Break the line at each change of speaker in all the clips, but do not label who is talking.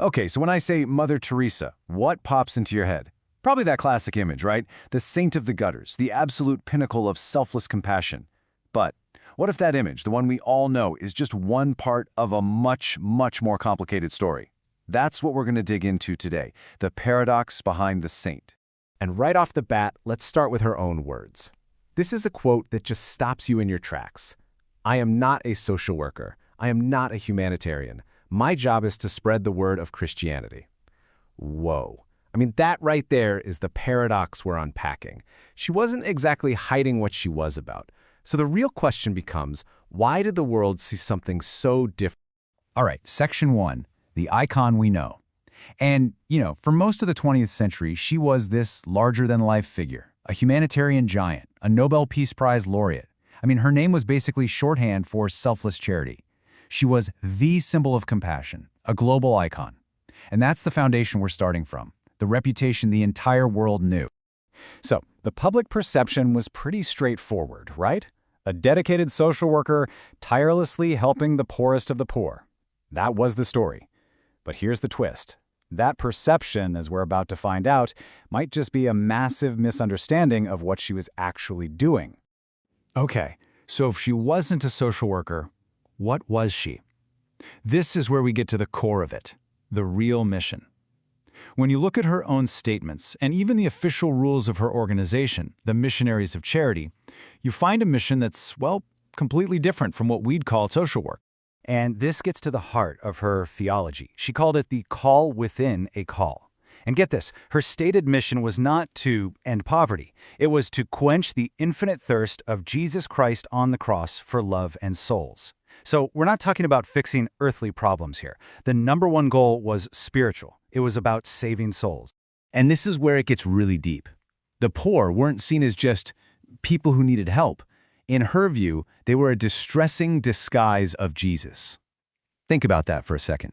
Okay, so when I say Mother Teresa, what pops into your head? Probably that classic image, right? The saint of the gutters, the absolute pinnacle of selfless compassion. But what if that image, the one we all know, is just one part of a much, much more complicated story? That's what we're going to dig into today, the paradox behind the saint.
And right off the bat, let's start with her own words. This is a quote that just stops you in your tracks. "I am not a social worker. I am not a humanitarian. My job is to spread the word of Christianity." Whoa. I mean, that right there is the paradox we're unpacking. She wasn't exactly hiding what she was about. So the real question becomes, why did the world see something so different?
All right, Section 1, the icon we know. And, for most of the 20th century, she was this larger-than-life figure, a humanitarian giant, a Nobel Peace Prize laureate. I mean, her name was basically shorthand for selfless charity. She was the symbol of compassion, a global icon. And that's the foundation we're starting from, the reputation the entire world knew.
So, the public perception was pretty straightforward, right? A dedicated social worker tirelessly helping the poorest of the poor. That was the story. But here's the twist. That perception, as we're about to find out, might just be a massive misunderstanding of what she was actually doing. Okay, so if she wasn't a social worker, what was she? This is where we get to the core of it, the real mission. When you look at her own statements, and even the official rules of her organization, the Missionaries of Charity, you find a mission that's, completely different from what we'd call social work. And this gets to the heart of her theology. She called it the call within a call. And get this, her stated mission was not to end poverty. It was to quench the infinite thirst of Jesus Christ on the cross for love and souls. So we're not talking about fixing earthly problems here. The number one goal was spiritual. It was about saving souls.
And this is where it gets really deep. The poor weren't seen as just people who needed help. In her view, they were a distressing disguise of Jesus. Think about that for a second.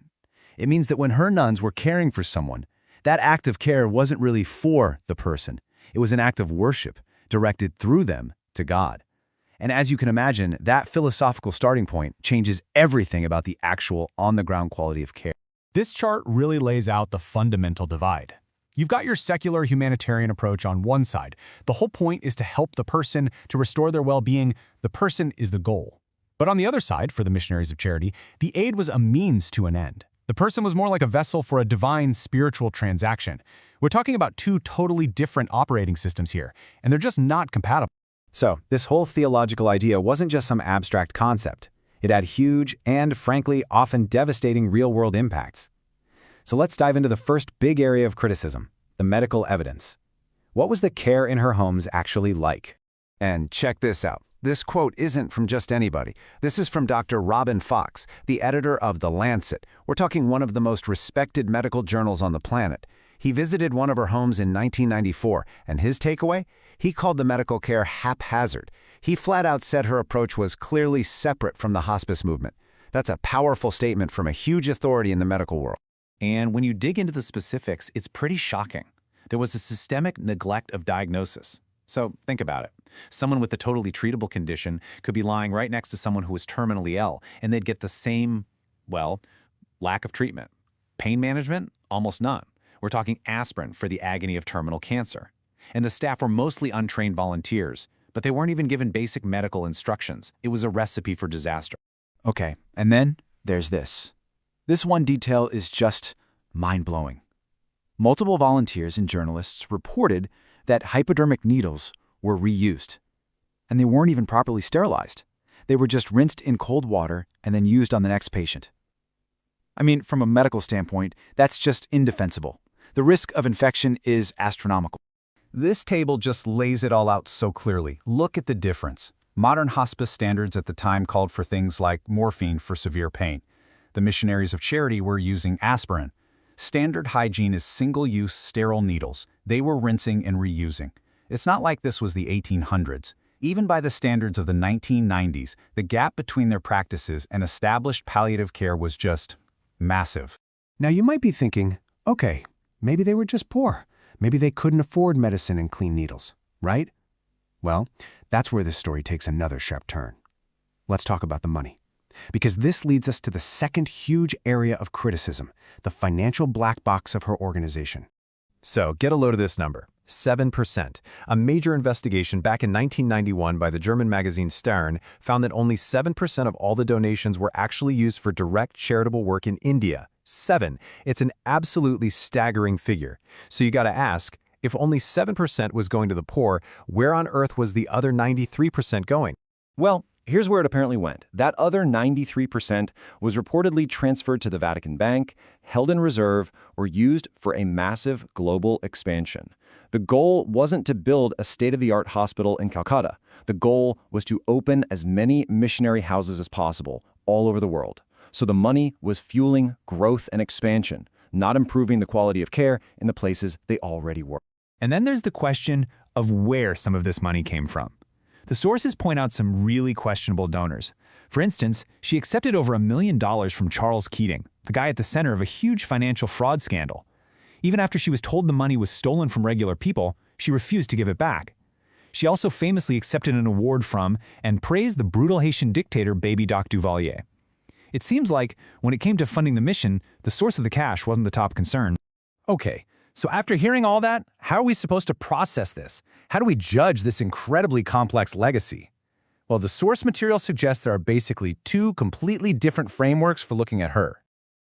It means that when her nuns were caring for someone, that act of care wasn't really for the person. It was an act of worship, directed through them to God. And as you can imagine, that philosophical starting point changes everything about the actual on-the-ground quality of care.
This chart really lays out the fundamental divide. You've got your secular humanitarian approach on one side. The whole point is to help the person, to restore their well-being. The person is the goal. But on the other side, for the Missionaries of Charity, the aid was a means to an end. The person was more like a vessel for a divine spiritual transaction. We're talking about two totally different operating systems here, and they're just not compatible.
So, this whole theological idea wasn't just some abstract concept. It had huge and, frankly, often devastating real-world impacts. So let's dive into the first big area of criticism, the medical evidence. What was the care in her homes actually like? And check this out. This quote isn't from just anybody. This is from Dr. Robin Fox, the editor of The Lancet. We're talking one of the most respected medical journals on the planet. He visited one of her homes in 1994, and his takeaway? He called the medical care haphazard. He flat out said her approach was clearly separate from the hospice movement. That's a powerful statement from a huge authority in the medical world.
And when you dig into the specifics, it's pretty shocking. There was a systemic neglect of diagnosis. So think about it. Someone with a totally treatable condition could be lying right next to someone who was terminally ill, and they'd get the same, lack of treatment. Pain management? Almost none. We're talking aspirin for the agony of terminal cancer. And the staff were mostly untrained volunteers, but they weren't even given basic medical instructions. It was a recipe for disaster.
Okay, and then there's this. This one detail is just mind-blowing. Multiple volunteers and journalists reported that hypodermic needles were reused. And they weren't even properly sterilized. They were just rinsed in cold water and then used on the next patient. I mean, from a medical standpoint, that's just indefensible. The risk of infection is astronomical.
This table just lays it all out so clearly. Look at the difference. Modern hospice standards at the time called for things like morphine for severe pain. The Missionaries of Charity were using aspirin. Standard hygiene is single-use sterile needles. They were rinsing and reusing. It's not like this was the 1800s. Even by the standards of the 1990s, the gap between their practices and established palliative care was just massive.
Now you might be thinking, okay, maybe they were just poor. Maybe they couldn't afford medicine and clean needles, right? Well, that's where this story takes another sharp turn. Let's talk about the money. because this leads us to the second huge area of criticism, the financial black box of her organization.
So, get a load of this number. 7%. A major investigation back in 1991 by the German magazine Stern found that only 7% of all the donations were actually used for direct charitable work in India. 7. It's an absolutely staggering figure. So you gotta ask, if only 7% was going to the poor, where on earth was the other 93% going?
Well, here's where it apparently went. That other 93% was reportedly transferred to the Vatican Bank, held in reserve, or used for a massive global expansion. The goal wasn't to build a state-of-the-art hospital in Calcutta. The goal was to open as many missionary houses as possible all over the world. So the money was fueling growth and expansion, not improving the quality of care in the places they already were.
And then there's the question of where some of this money came from. The sources point out some really questionable donors. For instance, she accepted over $1 million from Charles Keating, the guy at the center of a huge financial fraud scandal. Even after she was told the money was stolen from regular people, she refused to give it back. She also famously accepted an award from and praised the brutal Haitian dictator Baby Doc Duvalier. It seems like, when it came to funding the mission, the source of the cash wasn't the top concern.
Okay, so after hearing all that, how are we supposed to process this? How do we judge this incredibly complex legacy? Well, the source material suggests there are basically two completely different frameworks for looking at her.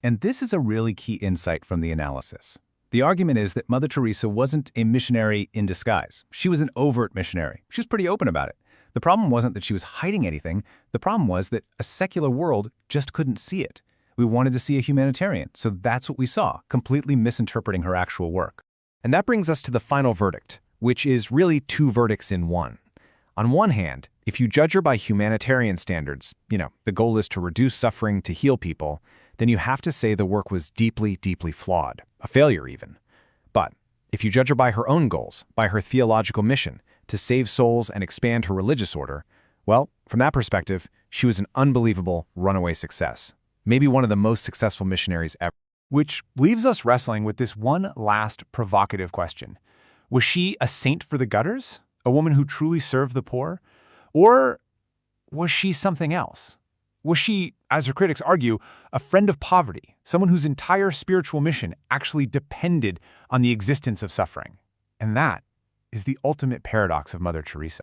And this is a really key insight from the analysis. The argument is that Mother Teresa wasn't a missionary in disguise. She was an overt missionary. She was pretty open about it. The problem wasn't that she was hiding anything. The problem was that a secular world just couldn't see it. We wanted to see a humanitarian, so that's what we saw, completely misinterpreting her actual work.
And that brings us to the final verdict, which is really two verdicts in one. On one hand, if you judge her by humanitarian standards, the goal is to reduce suffering, to heal people, then you have to say the work was deeply, deeply flawed, a failure even. But if you judge her by her own goals, by her theological mission, to save souls and expand her religious order, well, from that perspective, she was an unbelievable runaway success. Maybe one of the most successful missionaries ever.
Which leaves us wrestling with this one last provocative question. Was she a saint for the gutters? A woman who truly served the poor? Or was she something else? Was she, as her critics argue, a friend of poverty, someone whose entire spiritual mission actually depended on the existence of suffering? And that is the ultimate paradox of Mother Teresa.